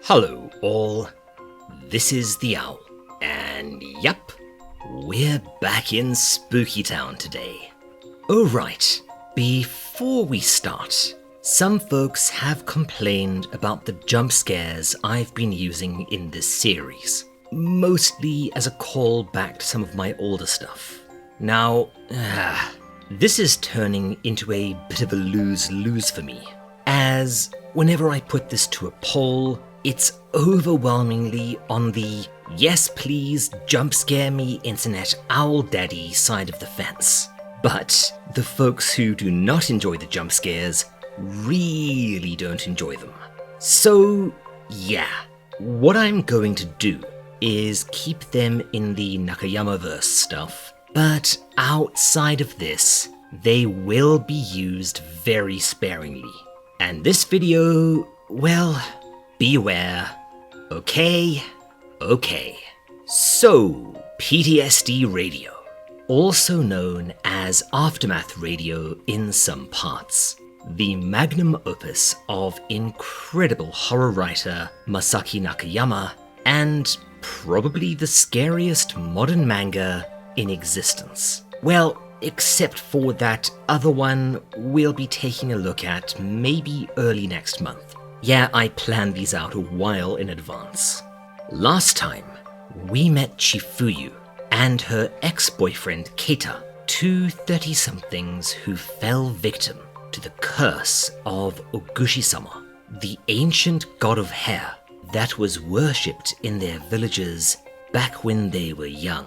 Hello all, this is the Owl, and yep, we're back in Spooky Town today. Oh right, before we start, some folks have complained about the jump scares I've been using in this series, mostly as a callback to some of my older stuff. Now, this is turning into a bit of a lose-lose for me, as whenever I put this to a poll, it's overwhelmingly on the yes please jump scare me internet owl daddy side of the fence. But the folks who do not enjoy the jump scares really don't enjoy them. So yeah, what I'm going to do is keep them in the Nakayama-verse stuff, but outside of this, they will be used very sparingly. And this video, well, beware. Okay. So, PTSD Radio, also known as Aftermath Radio in some parts, the magnum opus of incredible horror writer Masaaki Nakayama, and probably the scariest modern manga in existence. Well, except for that other one we'll be taking a look at maybe early next month. Yeah, I planned these out a while in advance. Last time, we met Chifuyu and her ex-boyfriend Keita, two 30-somethings who fell victim to the curse of Ogushi-sama, the ancient god of hair that was worshipped in their villages back when they were young.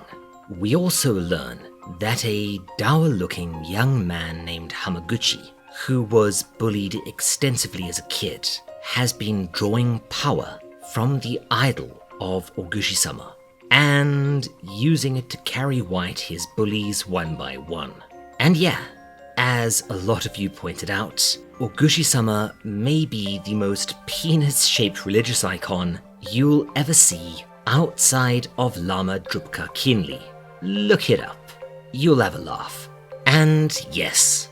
We also learn that a dour-looking young man named Hamaguchi, who was bullied extensively as a kid, has been drawing power from the idol of Ogushi-sama and using it to carry white his bullies one by one. And yeah, as a lot of you pointed out, Ogushi-sama may be the most penis-shaped religious icon you'll ever see outside of Lama Drupka Kinli. Look it up. You'll have a laugh. And yes,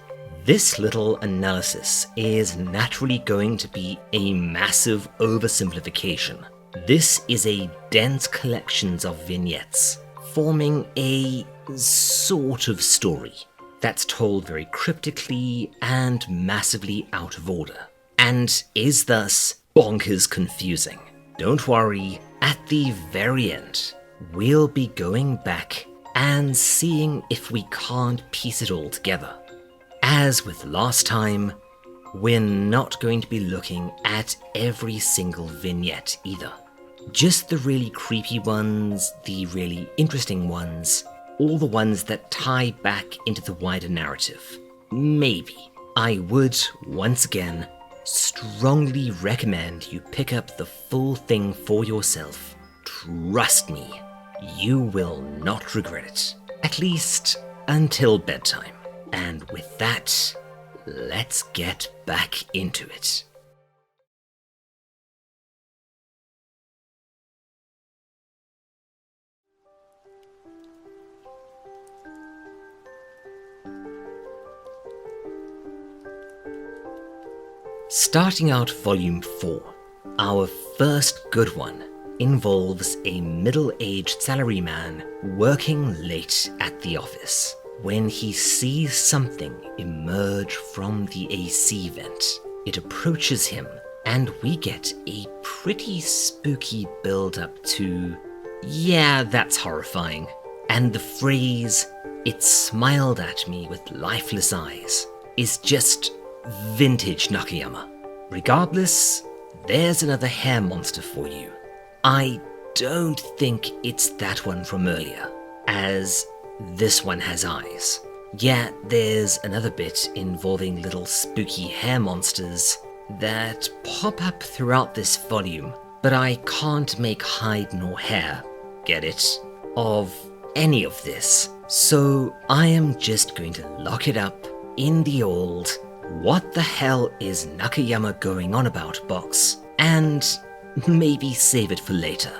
this little analysis is naturally going to be a massive oversimplification. This is a dense collection of vignettes, forming a sort of story that's told very cryptically and massively out of order, and is thus bonkers confusing. Don't worry, at the very end, we'll be going back and seeing if we can't piece it all together. As with last time, we're not going to be looking at every single vignette either. Just the really creepy ones, the really interesting ones, all the ones that tie back into the wider narrative. Maybe. I would, once again, strongly recommend you pick up the full thing for yourself. Trust me, you will not regret it. At least until bedtime. And with that, let's get back into it. Starting out Volume 4, our first good one involves a middle-aged salaryman working late at the office when he sees something emerge from the AC vent. It approaches him, and we get a pretty spooky build-up to, yeah, that's horrifying. And the phrase, "it smiled at me with lifeless eyes," is just vintage Nakayama. Regardless, there's another hair monster for you. I don't think it's that one from earlier, as this one has eyes. Yeah, there's another bit involving little spooky hair monsters that pop up throughout this volume, but I can't make hide nor hair, get it, of any of this. So I am just going to lock it up in the old "what the hell is Nakayama going on about" box, and maybe save it for later.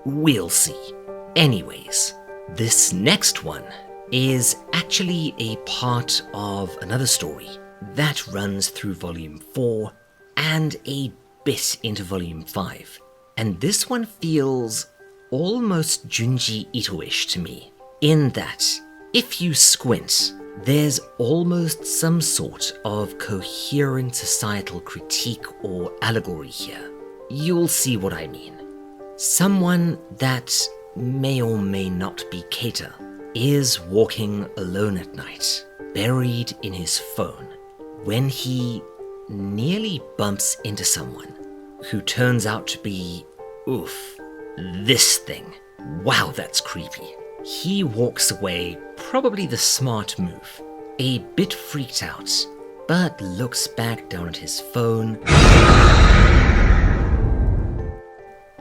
We'll see. Anyways, this next one is actually a part of another story that runs through Volume 4 and a bit into Volume 5. And this one feels almost Junji Ito-ish to me, in that if you squint, there's almost some sort of coherent societal critique or allegory here. You'll see what I mean. Someone that may or may not be Keita is walking alone at night, buried in his phone, when he nearly bumps into someone who turns out to be, this thing. Wow, that's creepy. He walks away, probably the smart move, a bit freaked out, but looks back down at his phone.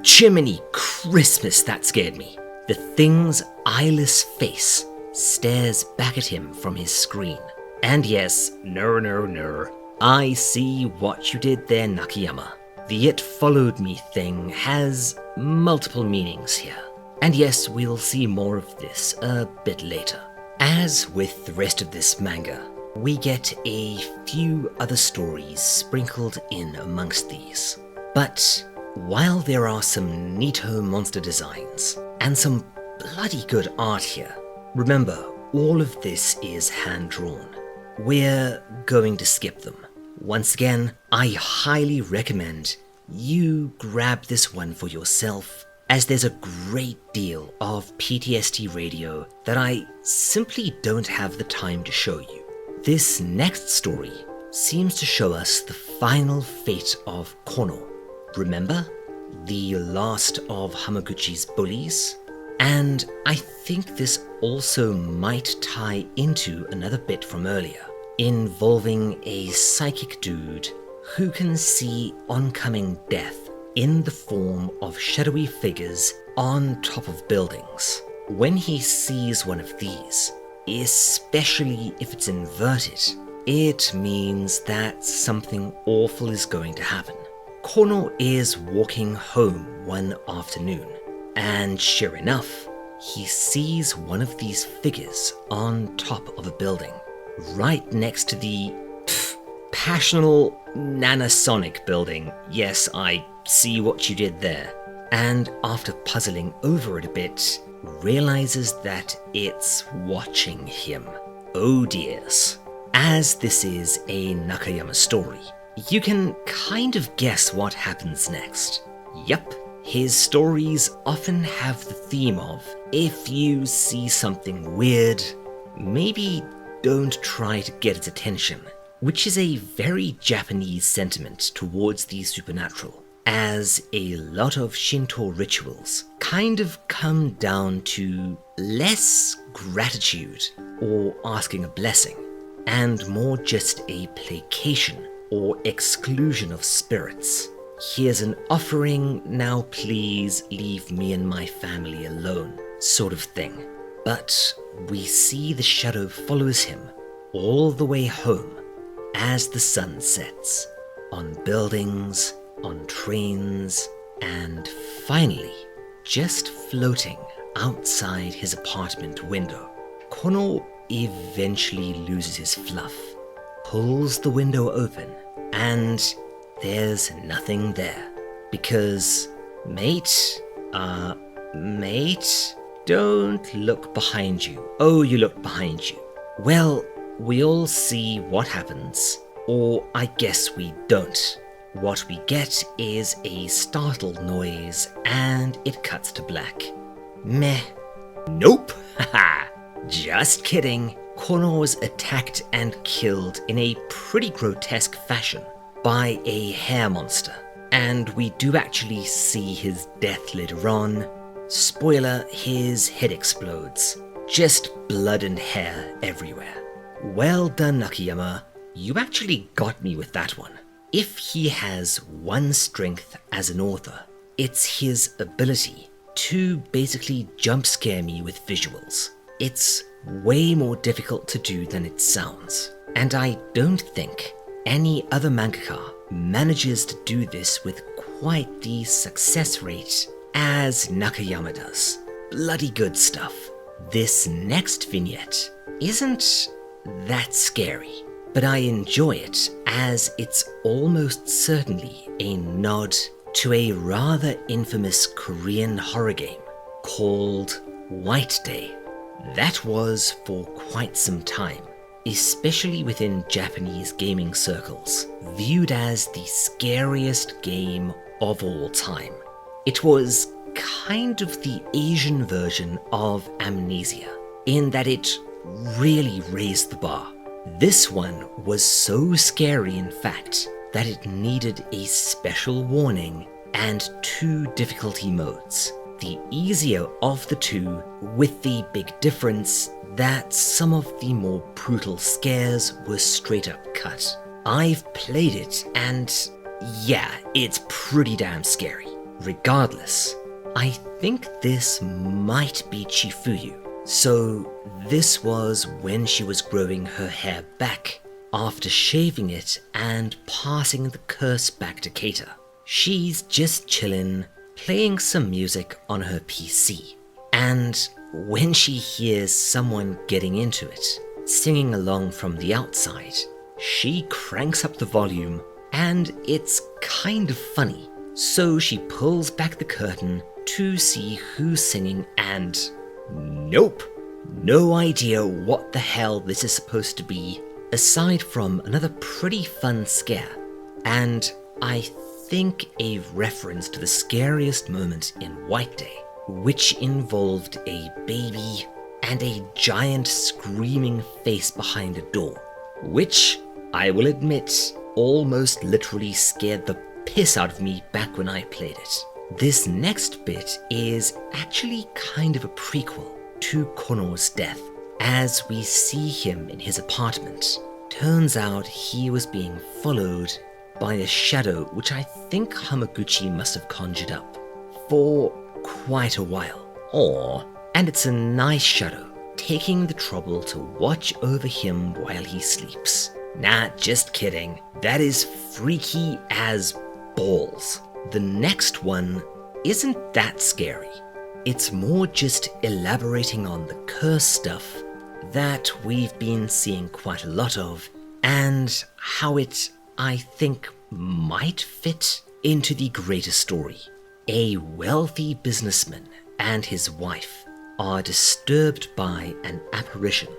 Jiminy Christmas, that scared me. The thing's eyeless face stares back at him from his screen. And yes, no, I see what you did there, Nakayama. The "it followed me" thing has multiple meanings here. And yes, we'll see more of this a bit later. As with the rest of this manga, we get a few other stories sprinkled in amongst these. But while there are some neato monster designs and some bloody good art here, remember, all of this is hand-drawn. We're going to skip them. Once again, I highly recommend you grab this one for yourself, as there's a great deal of PTSD Radio that I simply don't have the time to show you. This next story seems to show us the final fate of Cornor. Remember? The last of Hamaguchi's bullies? And I think this also might tie into another bit from earlier, involving a psychic dude who can see oncoming death in the form of shadowy figures on top of buildings. When he sees one of these, especially if it's inverted, it means that something awful is going to happen. Cornor is walking home one afternoon, and sure enough, he sees one of these figures on top of a building, right next to the Passional Nanasonic building. Yes, I see what you did there. And after puzzling over it a bit, realizes that it's watching him. Oh dears. As this is a Nakayama story, you can kind of guess what happens next. Yup, his stories often have the theme of, if you see something weird, maybe don't try to get its attention, which is a very Japanese sentiment towards the supernatural, as a lot of Shinto rituals kind of come down to less gratitude or asking a blessing, and more just a placation or exclusion of spirits. Here's an offering, now please leave me and my family alone, sort of thing. But we see the shadow follows him all the way home as the sun sets, on buildings, on trains, and finally, just floating outside his apartment window. Cornor eventually loses his fluff, pulls the window open, and there's nothing there. Because, mate, don't look behind you. Oh, you look behind you. Well, we all see what happens, or I guess we don't. What we get is a startled noise, and it cuts to black. Meh. Nope. Haha. Just kidding. Cornor's attacked and killed in a pretty grotesque fashion by a hair monster, and we do actually see his death later on. Spoiler, his head explodes. Just blood and hair everywhere. Well done, Nakayama. You actually got me with that one. If he has one strength as an author, it's his ability to basically jump scare me with visuals. It's way more difficult to do than it sounds, and I don't think any other mangaka manages to do this with quite the success rate as Nakayama does. Bloody good stuff. This next vignette isn't that scary, but I enjoy it as it's almost certainly a nod to a rather infamous Korean horror game called White Day. That was for quite some time, especially within Japanese gaming circles, viewed as the scariest game of all time. It was kind of the Asian version of Amnesia, in that it really raised the bar. This one was so scary, in fact, that it needed a special warning and 2 difficulty modes. The easier of the 2, with the big difference that some of the more brutal scares were straight up cut. I've played it and yeah, it's pretty damn scary. Regardless, I think this might be Chifuyu. So this was when she was growing her hair back after shaving it and passing the curse back to Keita. She's just chillin', playing some music on her PC, and when she hears someone getting into it, singing along from the outside, she cranks up the volume, and it's kind of funny. So she pulls back the curtain to see who's singing, and nope, no idea what the hell this is supposed to be, aside from another pretty fun scare, and I think a reference to the scariest moment in White Day, which involved a baby and a giant screaming face behind a door, which, I will admit, almost literally scared the piss out of me back when I played it. This next bit is actually kind of a prequel to Cornor's death, as we see him in his apartment. Turns out he was being followed by a shadow which I think Hamaguchi must have conjured up for quite a while. And it's a nice shadow, taking the trouble to watch over him while he sleeps. Nah, just kidding. That is freaky as balls. The next one isn't that scary. It's more just elaborating on the curse stuff that we've been seeing quite a lot of, and how it, I think, might fit into the greater story. A wealthy businessman and his wife are disturbed by an apparition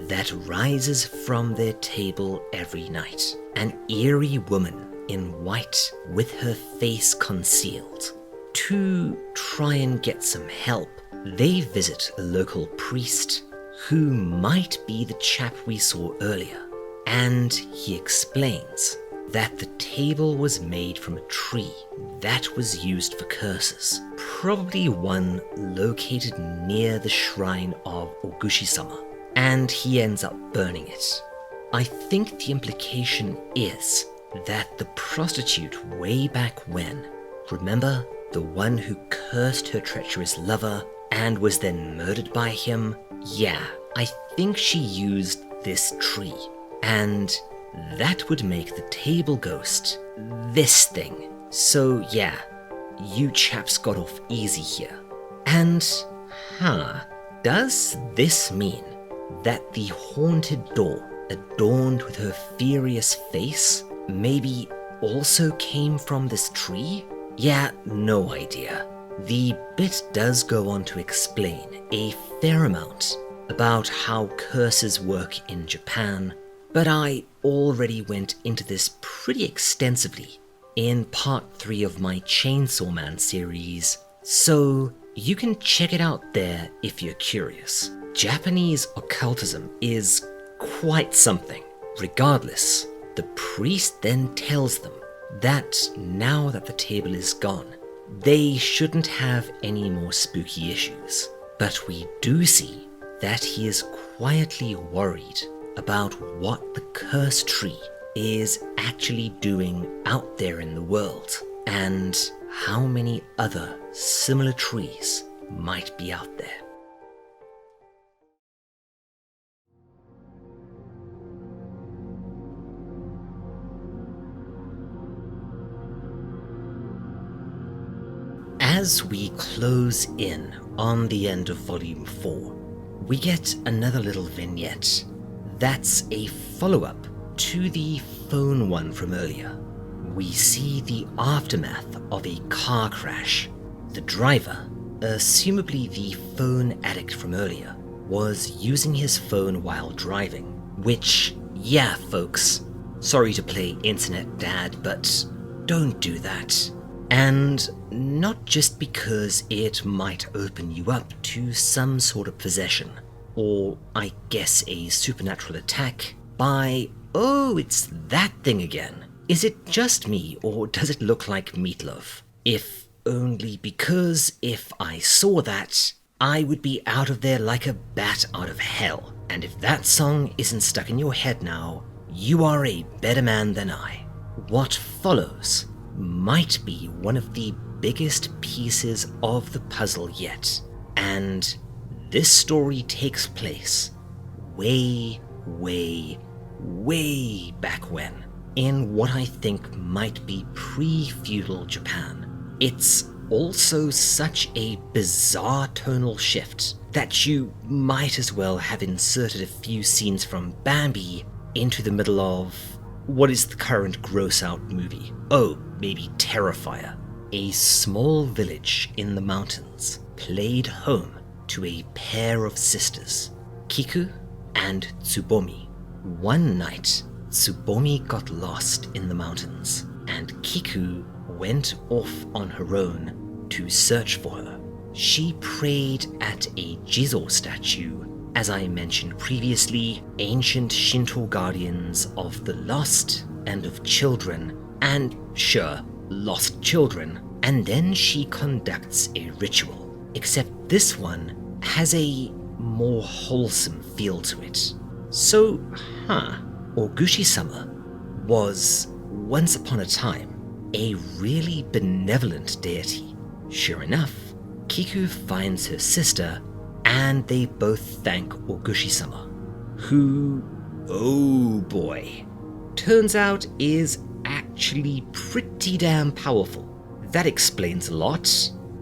that rises from their table every night. An eerie woman in white with her face concealed. To try and get some help, they visit a local priest who might be the chap we saw earlier, and he explains that the table was made from a tree that was used for curses, probably one located near the shrine of Ogushi-sama, and he ends up burning it. I think the implication is that the prostitute way back when, remember the one who cursed her treacherous lover and was then murdered by him? Yeah, I think she used this tree, and that would make the table ghost this thing. So yeah, you chaps got off easy here. And, does this mean that the haunted door adorned with her furious face maybe also came from this tree? Yeah, no idea. The bit does go on to explain a fair amount about how curses work in Japan, but I already went into this pretty extensively in part 3 of my Chainsaw Man series, so you can check it out there if you're curious. Japanese occultism is quite something. Regardless, the priest then tells them that now that the table is gone, they shouldn't have any more spooky issues. But we do see that he is quietly worried about what the cursed tree is actually doing out there in the world, and how many other similar trees might be out there. As we close in on the end of Volume 4, we get another little vignette that's a follow-up to the phone one from earlier, we see the aftermath of a car crash. The driver, assumably the phone addict from earlier, was using his phone while driving, which, yeah folks, sorry to play internet dad, but don't do that. And not just because it might open you up to some sort of possession, or I guess a supernatural attack by, oh, it's that thing again. Is it just me, or does it look like meatloaf? If only because if I saw that, I would be out of there like a bat out of hell. And if that song isn't stuck in your head now, you are a better man than I. What follows might be one of the biggest pieces of the puzzle yet. And this story takes place way back when, in what I think might be pre-feudal Japan. It's also such a bizarre tonal shift that you might as well have inserted a few scenes from Bambi into the middle of what is the current gross-out movie? Oh, maybe Terrifier. A small village in the mountains played home to a pair of sisters, Kiku and Tsubomi. One night, Tsubomi got lost in the mountains, and Kiku went off on her own to search for her. She prayed at a Jizo statue, as I mentioned previously, ancient Shinto guardians of the lost and of children, and sure, lost children, and then she conducts a ritual, except this one has a more wholesome feel to it. So, Oguchi-sama was, once upon a time, a really benevolent deity. Sure enough, Kiku finds her sister, and they both thank Oguchi-sama, who, oh boy, turns out is actually pretty damn powerful. That explains a lot.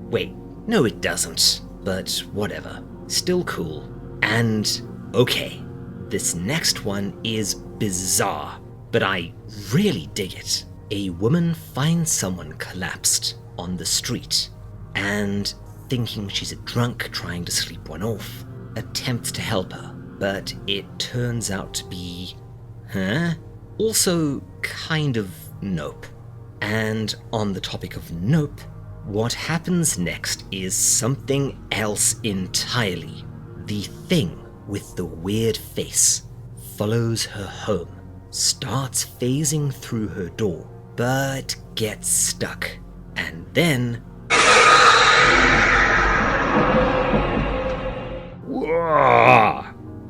Wait, no it doesn't, but whatever, still cool. And okay, this next one is bizarre, but I really dig it. A woman finds someone collapsed on the street, and thinking she's a drunk trying to sleep one off, attempts to help her, but it turns out to be, also kind of nope. And on the topic of nope, what happens next is something else entirely. The thing with the weird face follows her home, starts phasing through her door, but gets stuck, and then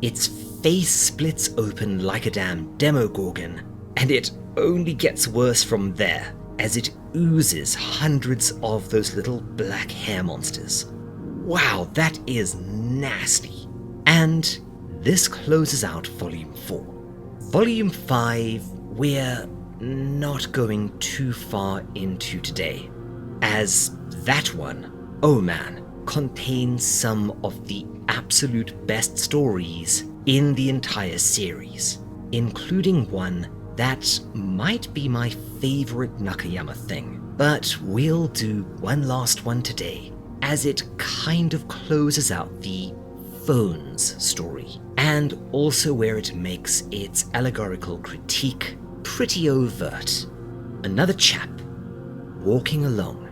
its face splits open like a damn Demogorgon, and it only gets worse from there as it oozes hundreds of those little black hair monsters. Wow, that is nasty. And this closes out Volume 4. Volume 5, we're not going too far into today, as that one, oh man, contains some of the absolute best stories in the entire series, including one that might be my favorite Nakayama thing, but we'll do one last one today, as it kind of closes out the phones story, and also where it makes its allegorical critique pretty overt. Another chap, walking along,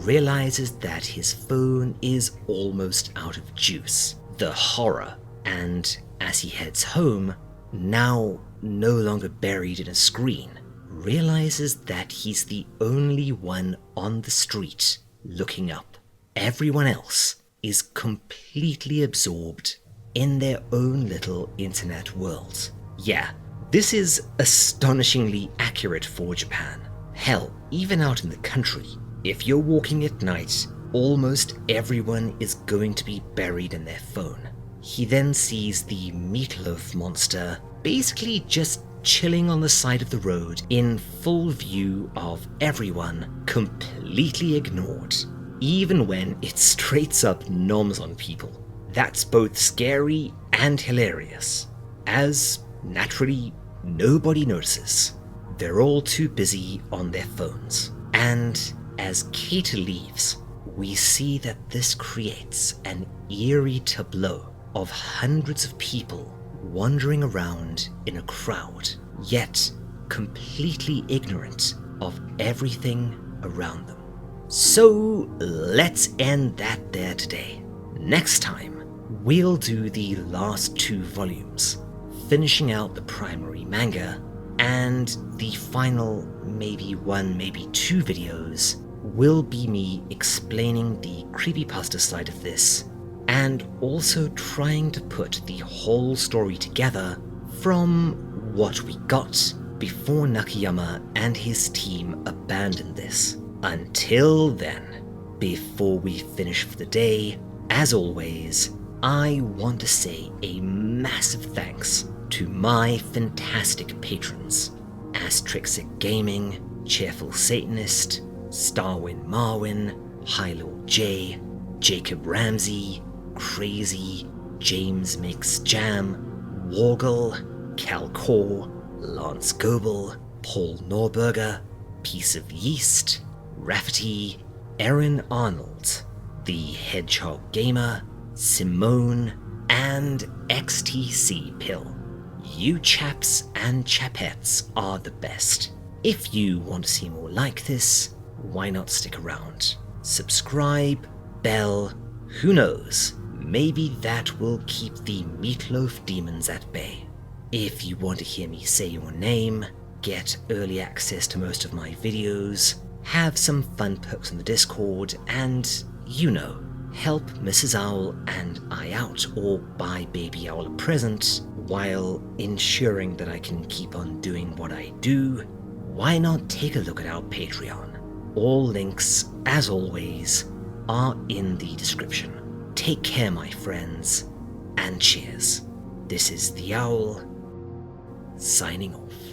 realizes that his phone is almost out of juice. The horror, and as he heads home, now no longer buried in a screen, realizes that he's the only one on the street looking up. Everyone else is completely absorbed in their own little internet world. Yeah, this is astonishingly accurate for Japan. Hell, even out in the country, if you're walking at night, almost everyone is going to be buried in their phone. He then sees the meatloaf monster basically just chilling on the side of the road in full view of everyone, completely ignored, even when it straight up noms on people. That's both scary and hilarious, as naturally nobody notices. they're all too busy on their phones. And as Keita leaves, we see that this creates an eerie tableau of hundreds of people wandering around in a crowd, yet completely ignorant of everything around them. So let's end that there today. Next time, we'll do the last 2 volumes, finishing out the primary manga, and the final maybe 1, maybe 2 videos will be me explaining the creepypasta side of this, and also trying to put the whole story together from what we got before Nakayama and his team abandoned this. Until then, before we finish for the day, as always, I want to say a massive thanks to my fantastic patrons: Astrixic Gaming, Cheerful Satanist, Starwin Marwin, High Lord J, Jacob Ramsey, Crazy, James Makes Jam, Wargle, Cal Core, Lance Goebel, Paul Norberger, Piece of Yeast, Rafferty, Erin Arnold, The Hedgehog Gamer, Simone, and XTC Pill. You chaps and chapettes are the best. If you want to see more like this, why not stick around? Subscribe, bell, who knows, maybe that will keep the meatloaf demons at bay. If you want to hear me say your name, get early access to most of my videos, have some fun perks on the Discord, and, help Mrs. Owl and I out, or buy Baby Owl a present, while ensuring that I can keep on doing what I do, why not take a look at our Patreon? All links, as always, are in the description. Take care, my friends, and cheers. This is the Owl, signing off.